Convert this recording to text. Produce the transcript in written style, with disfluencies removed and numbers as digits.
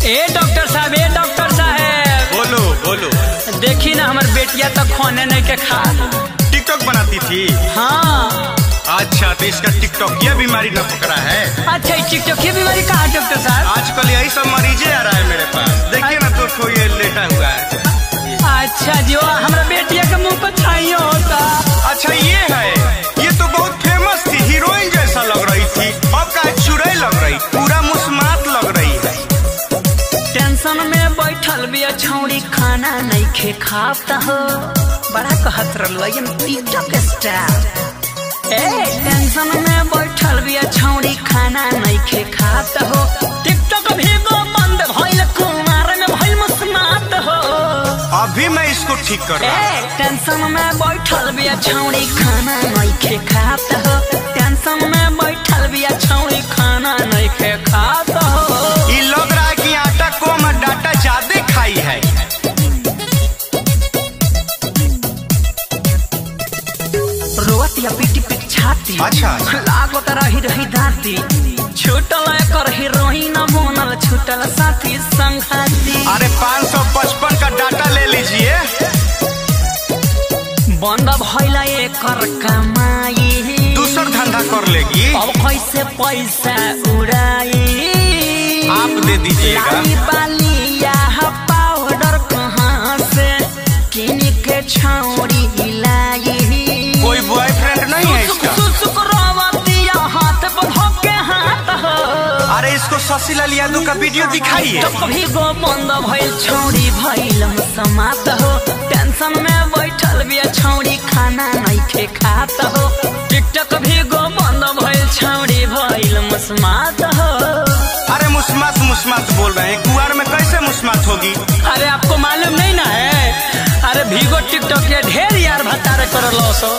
Doctor साहब बोलो बोलो। देखी ना हमार बेटिया तो खाने नहीं के खा टिकटॉक बनाती थी। हाँ अच्छा तो इसका टिकटॉक ये बीमारी न पकड़ा है। अच्छा टिकटॉक ये बीमारी कहा डॉक्टर साहब? आजकल यही सब मरीजे आ रहा है मेरे पास। देखिए ना तो ये लेटा हुआ है। अच्छा जो हमारा बेटिया के मुंह पर छाइयो होता। अच्छा ये है, ये तो बहुत फेमस थी, हीरोइन जैसा लग रही थी। अब का चुड़ैल लग रही, पूरा मुस्मात लग रही है। टेंशन में बैठल बिया छौड़ी खाना नहीं खे खाता हो, बड़ा कहत रलवा ये टिकटॉक स्टार। टेंशन में बैठल बिया छौड़ी खाना नहीं खे खाता हो, टिकटॉक भी गो बंद भइल, कुमार में भइल मुस्मात हो। अभी मैं इसको ठीक कर रहा हूं। टेंशन में बैठल बिया छौड़ी खाना नहीं खे खाता हो, टेंशन में बैठल बिया छौड़ी खाना नहीं खे खाता हो। ये लग रहा है कि आटा कम और डाटा ज्यादा खाई है। रोतिया पीटी पीट छाती, अच्छा लागत रही दाती, छूटल कर हीरोइन बनल छूटल साथी संघाती। अरे 555 का डाटा ले लीजिए। बंद भइला एकर कमाई, दूसर धंधा कर लेगी। अब कैसे पैसा उड़ाई? आप दे दीजिएगा। लाली बाली या पाउडर कहाँ से किन के छौड़ी लाई? कोई बॉयफ्रेंड नहीं है इसका? अरे इसको शशिलाल यादव का वीडियो दिखाइए। तो कभी गो बंद भइल छौड़ी भइल समात हो, टेंशन में बैठल बिया छौड़ी खाना नहीं खे खात हो, टिकटॉक भी गो बंद भइल छौड़ी भइल मुस्मात हो। अरे मुस्मात मुस्मात बोल रहे हैं, कुआर में कैसे मुस्मात होगी? अरे आपको मालूम नहीं ना है? अरे भीगो टिकटॉक ये ढेर यार भतारे कर लो सो।